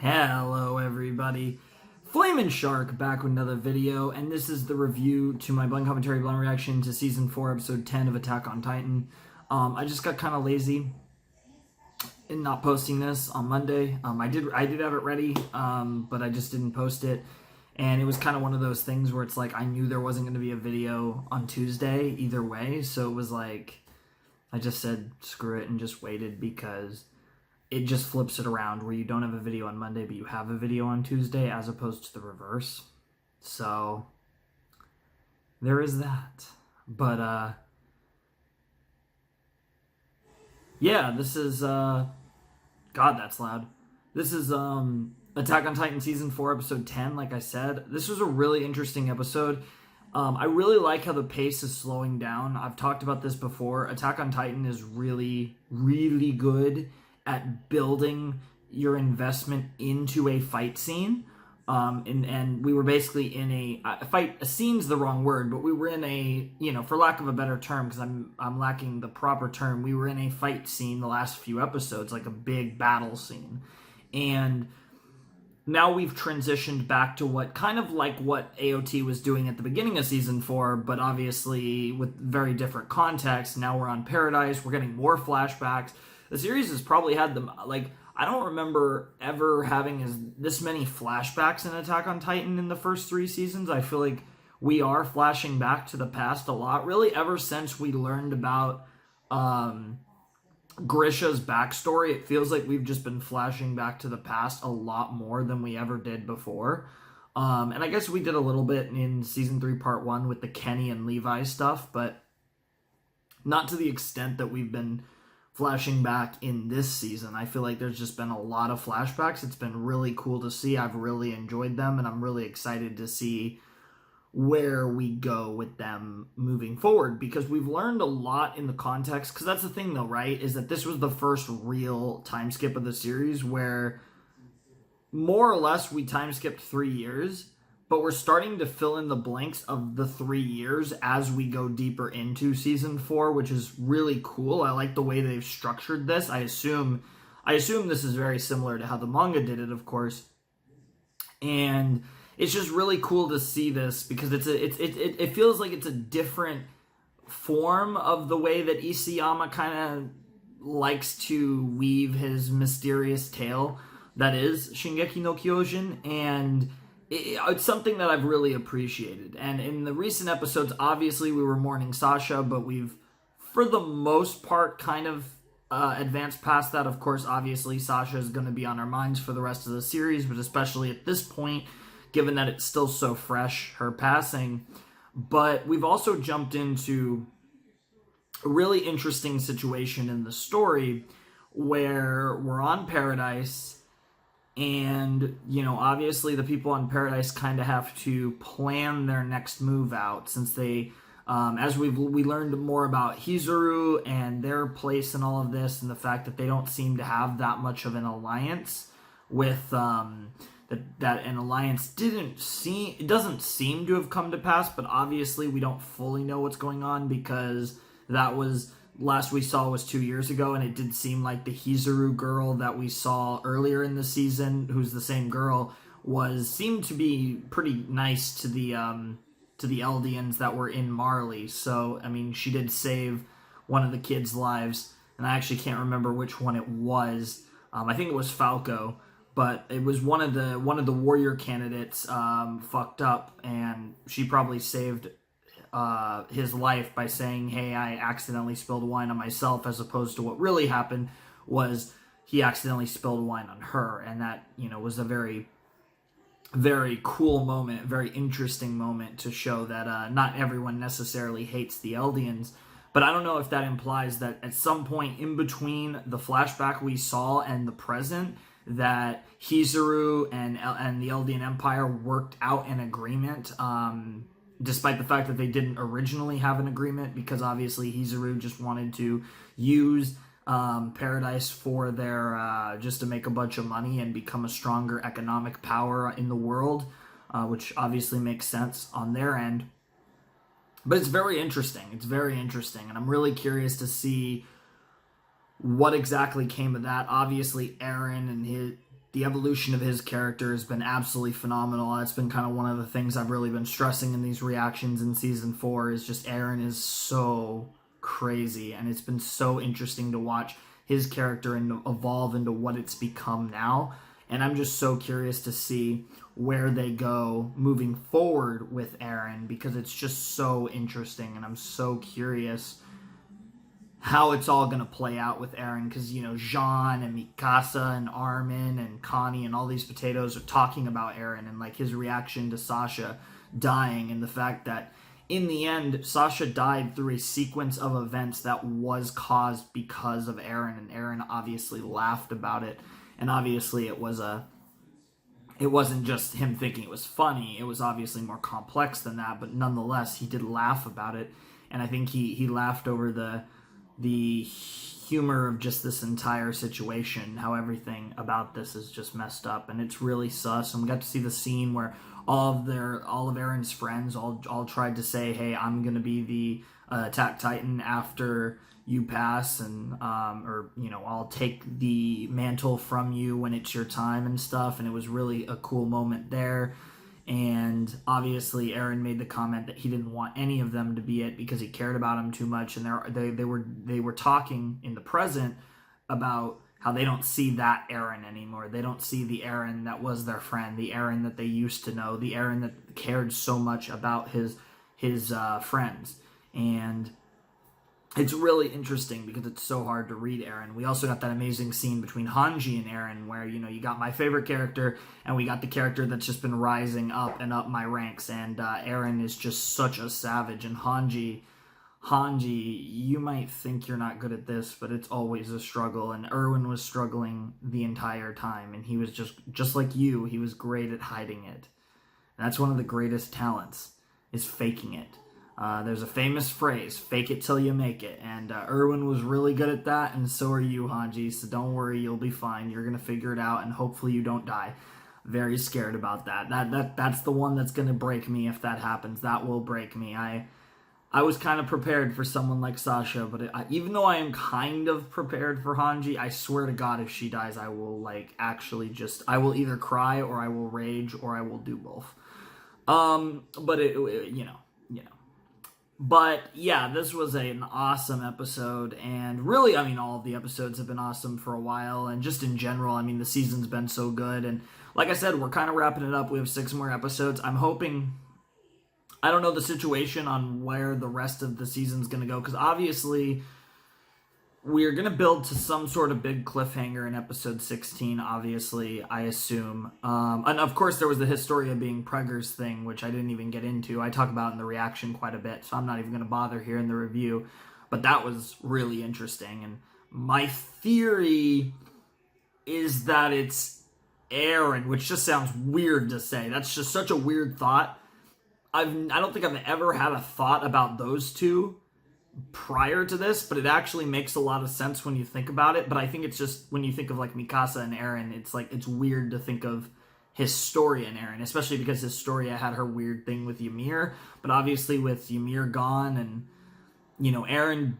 Hello everybody, Flamin' Shark back with another video, and this is the review to my blend commentary blend reaction to Season 4, Episode 10 of Attack on Titan. I just got kind of lazy in not posting this on Monday. I did have it ready, but I just didn't post it, and it was kind of one of those things where it's like I knew there wasn't going to be a video on Tuesday either way, so it was like I just said screw it and just waited because it just flips it around where you don't have a video on Monday, but you have a video on Tuesday as opposed to the reverse. So there is that. But, yeah, this is, God, that's loud. This is, Attack on Titan Season 4, Episode 10, like I said. This was a really interesting episode. I really like how the pace is slowing down. I've talked about this before. Attack on Titan is really, really good at building your investment into a fight scene. And we were basically in a scene's the wrong word, but we were in a, for lack of a better term, because I'm lacking the proper term, we were in a fight scene the last few episodes, like a big battle scene. And now we've transitioned back to what AOT was doing at the beginning of Season 4, but obviously with very different context. Now we're on Paradise, we're getting more flashbacks. The series has probably had them, I don't remember ever having this many flashbacks in Attack on Titan in the first 3 seasons. I feel like we are flashing back to the past a lot, really ever since we learned about Grisha's backstory. It feels like we've just been flashing back to the past a lot more than we ever did before. And I guess we did a little bit in Season 3, Part 1 with the Kenny and Levi stuff, but not to the extent that we've been flashing back in this season. I feel like there's just been a lot of flashbacks. It's been really cool to see. I've really enjoyed them, and I'm really excited to see where we go with them moving forward, because we've learned a lot in the context. Because that's the thing, though, right, is that this was the first real time skip of the series where more or less we time skipped 3 years, but we're starting to fill in the blanks of the 3 years as we go deeper into Season 4, which is really cool. I like the way they've structured this. I assume this is very similar to how the manga did it, of course. And it's just really cool to see this because it feels like it's a different form of the way that Isayama kind of likes to weave his mysterious tale that is Shingeki no Kyojin, and it's something that I've really appreciated. And in the recent episodes, obviously we were mourning Sasha, but we've, for the most part, kind of advanced past that. Of course, obviously Sasha is going to be on our minds for the rest of the series, but especially at this point, given that it's still so fresh, her passing. But we've also jumped into a really interesting situation in the story where we're on Paradise. And, obviously the people on Paradise kind of have to plan their next move out, since they, as we learned more about Hizuru and their place in all of this, and the fact that they don't seem to have that much of an alliance with, that an alliance doesn't seem to have come to pass, but obviously we don't fully know what's going on, because that was, last we saw was 2 years ago, and it did seem like the Hizuru girl that we saw earlier in the season, who's the same girl, seemed to be pretty nice to the Eldians that were in Marley. So, I mean, she did save one of the kids' lives, and I actually can't remember which one it was. I think it was Falco, but it was one of the warrior candidates fucked up, and she probably saved his life by saying, hey, I accidentally spilled wine on myself, as opposed to what really happened was he accidentally spilled wine on her. And that, was a very, very cool moment, very interesting moment to show that not everyone necessarily hates the Eldians. But I don't know if that implies that at some point in between the flashback we saw and the present, that Hizuru and the Eldian Empire worked out an agreement, despite the fact that they didn't originally have an agreement, because obviously Hizuru just wanted to use Paradise for their, just to make a bunch of money and become a stronger economic power in the world, which obviously makes sense on their end. But it's very interesting. It's very interesting, and I'm really curious to see what exactly came of that. Obviously, Eren and The evolution of his character has been absolutely phenomenal. That's been kind of one of the things I've really been stressing in these reactions in season 4 is just Eren is so crazy, and it's been so interesting to watch his character and evolve into what it's become now. And I'm just so curious to see where they go moving forward with Eren, because it's just so interesting, and I'm so curious how it's all going to play out with Eren, because, you know, Jean and Mikasa and Armin and Connie and all these potatoes are talking about Eren and, like, his reaction to Sasha dying, and the fact that in the end, Sasha died through a sequence of events that was caused because of Eren, and Eren obviously laughed about it, and obviously it wasn't just him thinking it was funny, it was obviously more complex than that, but nonetheless, he did laugh about it, and I think he laughed over the humor of just this entire situation, how everything about this is just messed up, and it's really sus. And we got to see the scene where all of Eren's friends all tried to say, hey, I'm gonna be the Attack Titan after you pass, and or, you know, I'll take the mantle from you when it's your time and stuff, and it was really a cool moment there. And obviously Eren made the comment that he didn't want any of them to be it because he cared about him too much, and they were talking in the present about how they don't see that Eren anymore. They don't see the Eren that was their friend, the Eren that they used to know, the Eren that cared so much about his friends. And it's really interesting because it's so hard to read Eren. We also got that amazing scene between Hanji and Eren where, you know, you got my favorite character and we got the character that's just been rising up and up my ranks, and Eren is just such a savage, and Hanji, you might think you're not good at this, but it's always a struggle, and Erwin was struggling the entire time, and he was just like you, he was great at hiding it. And that's one of the greatest talents, is faking it. There's a famous phrase, fake it till you make it, and Erwin was really good at that, and so are you, Hanji, so don't worry, you'll be fine, you're going to figure it out, and hopefully you don't die. Very scared about that. That's the one that's going to break me if that happens. That will break me. I was kind of prepared for someone like Sasha, but even though I am kind of prepared for Hanji, I swear to God, if she dies, I will, like, actually I will either cry, or I will rage, or I will do both. But you know. But yeah, this was an awesome episode, and really, I mean, all of the episodes have been awesome for a while, and just in general, I mean, the season's been so good, and like I said, we're kind of wrapping it up. We have 6 more episodes. I'm hoping, I don't know the situation on where the rest of the season's going to go, because obviously we're going to build to some sort of big cliffhanger in episode 16, obviously, I assume. And of course, there was the Historia being Preggers thing, which I didn't even get into. I talk about in the reaction quite a bit, so I'm not even going to bother here in the review. But that was really interesting. And my theory is that it's Eren, which just sounds weird to say. That's just such a weird thought. I don't think I've ever had a thought about those two prior to this, but it actually makes a lot of sense when you think about it. But I think it's just, when you think of like Mikasa and Eren, it's like, it's weird to think of Historia and Eren, especially because Historia had her weird thing with Ymir, but obviously with Ymir gone, and, you know, Eren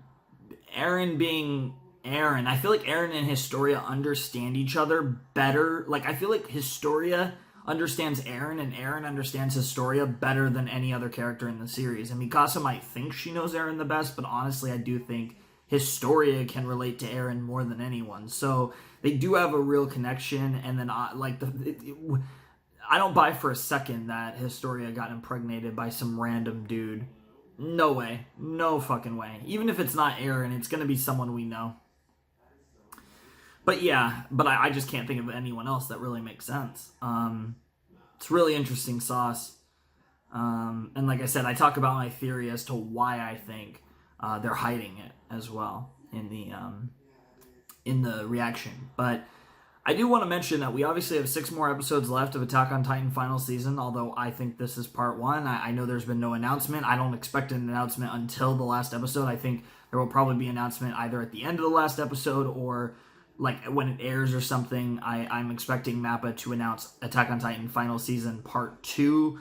being Eren, I feel like Eren and Historia understand each other better. Like, I feel like Historia understands Eren, and Eren understands Historia better than any other character in the series. And Mikasa might think she knows Eren the best, but honestly, I do think Historia can relate to Eren more than anyone. So they do have a real connection. And then, I don't buy for a second that Historia got impregnated by some random dude. No way. No fucking way. Even if it's not Eren, it's going to be someone we know. But yeah, I just can't think of anyone else that really makes sense. It's really interesting sauce. And like I said, I talk about my theory as to why I think they're hiding it as well in the reaction. But I do want to mention that we obviously have 6 more episodes left of Attack on Titan final season, although I think this is part 1. I know there's been no announcement. I don't expect an announcement until the last episode. I think there will probably be an announcement either at the end of the last episode or like when it airs or something. I'm expecting MAPPA to announce Attack on Titan final season part 2,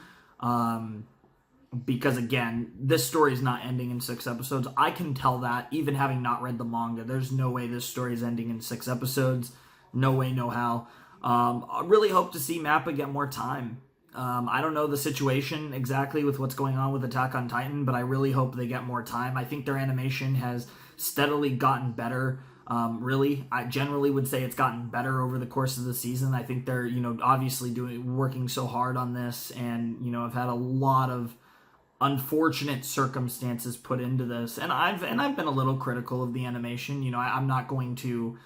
because again, this story is not ending in 6 episodes. I can tell that, even having not read the manga. There's no way this story is ending in 6 episodes. No way, no how. I really hope to see Mappa get more time. I don't know the situation exactly with what's going on with Attack on Titan, but I really hope they get more time. I think their animation has steadily gotten better. Really, I generally would say it's gotten better over the course of the season. I think they're, obviously working so hard on this, and, have had a lot of unfortunate circumstances put into this. And I've been a little critical of the animation. I'm not going to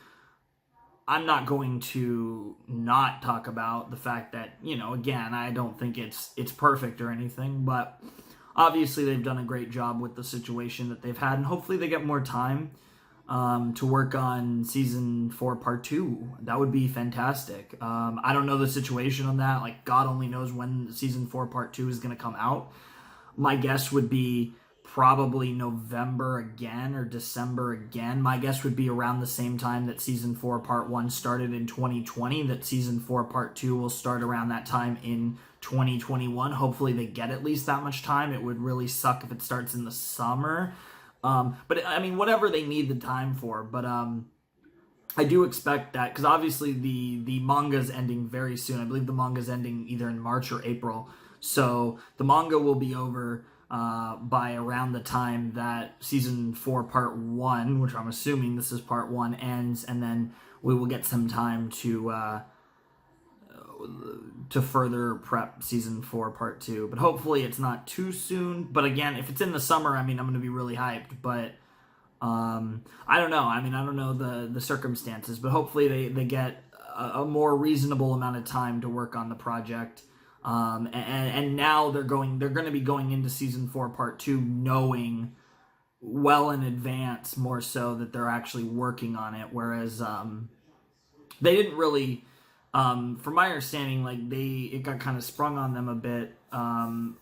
not talk about the fact that, again, I don't think it's perfect or anything, but obviously they've done a great job with the situation that they've had, and hopefully they get more time to work on season 4 part 2. That would be fantastic. I don't know the situation on that. Like, God only knows when season 4 part 2 is going to come out. My guess would be probably November again or December again. My guess would be around the same time that season 4 part 1 started in 2020, that season 4 part 2 will start around that time in 2021. Hopefully they get at least that much time. It would really suck if it starts in the summer. But I mean, whatever they need the time for. But I do expect that, because obviously the manga's ending very soon. I believe the manga's ending either in March or April. So the manga will be over by around the time that season 4 part 1, which I'm assuming this is part 1, ends, and then we will get some time to further prep season 4 part 2. But hopefully it's not too soon. But again, if it's in the summer, I mean, I'm going to be really hyped. But I don't know. I mean, I don't know the circumstances, but hopefully they get a more reasonable amount of time to work on the project. And now they're going to be going into season 4 part 2 knowing well in advance, more so, that they're actually working on it, whereas they didn't really, from my understanding, like, it got kind of sprung on them a bit, the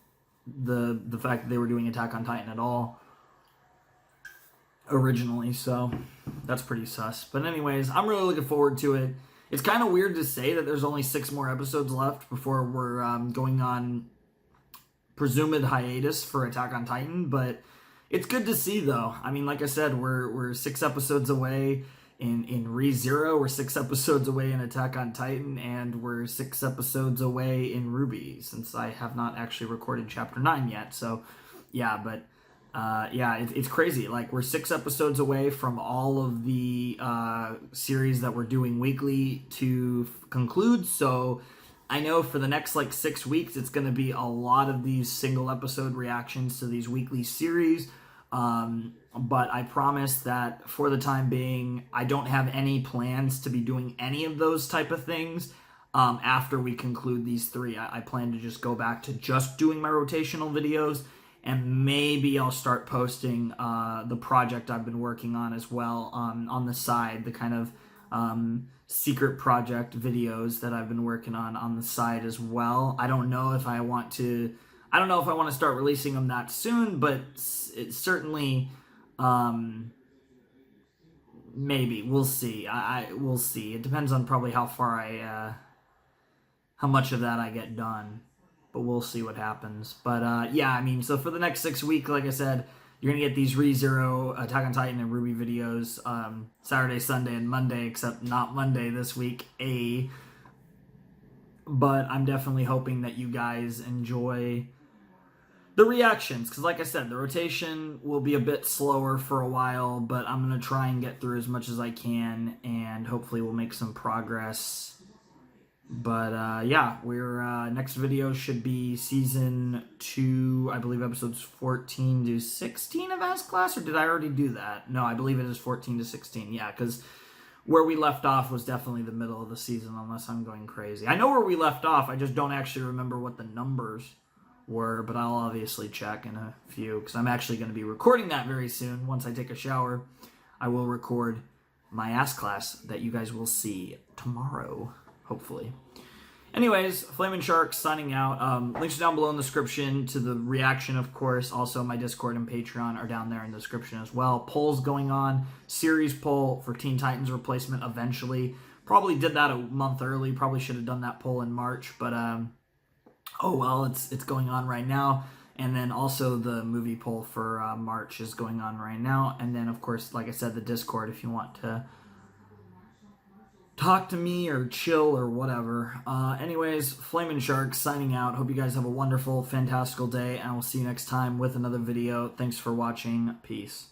fact that they were doing Attack on Titan at all originally, so that's pretty sus. But anyways, I'm really looking forward to it. It's kind of weird to say that there's only 6 more episodes left before we're going on presumed hiatus for Attack on Titan, but it's good to see, though. I mean, like I said, we're 6 episodes away in ReZero, we're 6 episodes away in Attack on Titan, and we're 6 episodes away in Ruby, since I have not actually recorded Chapter 9 yet, so yeah, but it's crazy. Like, we're 6 episodes away from all of the series that we're doing weekly to conclude, so I know for the next, 6 weeks, it's going to be a lot of these single episode reactions to these weekly series, but I promise that for the time being, I don't have any plans to be doing any of those type of things after we conclude these 3. I plan to just go back to just doing my rotational videos, and maybe I'll start posting the project I've been working on as well on the side, the kind of secret project videos that I've been working on the side as well. I don't know if I want to start releasing them that soon, but it's certainly, maybe. We'll see. We'll see. It depends on probably how much of that I get done. But we'll see what happens. But yeah, I mean, so for the next 6 weeks, like I said, you're going to get these ReZero, Attack on Titan, and Ruby videos Saturday, Sunday, and Monday, except not Monday this week, But I'm definitely hoping that you guys enjoy the reactions, because like I said, the rotation will be a bit slower for a while, but I'm going to try and get through as much as I can, and hopefully we'll make some progress. But yeah, we're next video should be season 2, I believe episodes 14 to 16 of Ask Class, or did I already do that? No, I believe it is 14 to 16, yeah, because where we left off was definitely the middle of the season, unless I'm going crazy. I know where we left off, I just don't actually remember what the numbers were, but I'll obviously check in a few, because I'm actually going to be recording that very soon. Once I take a shower, I will record my Ask Class that you guys will see tomorrow. Hopefully. Anyways, Flamin' Sharks signing out. Links are down below in the description to the reaction, of course. Also, my Discord and Patreon are down there in the description as well. Polls going on. Series poll for Teen Titans replacement eventually. Probably did that a month early. Probably should have done that poll in March. But, oh well, it's going on right now. And then also the movie poll for March is going on right now. And then, of course, like I said, the Discord if you want to talk to me or chill or whatever. Anyways, Flamin' Shark signing out. Hope you guys have a wonderful, fantastical day, and I will see you next time with another video. Thanks for watching. Peace.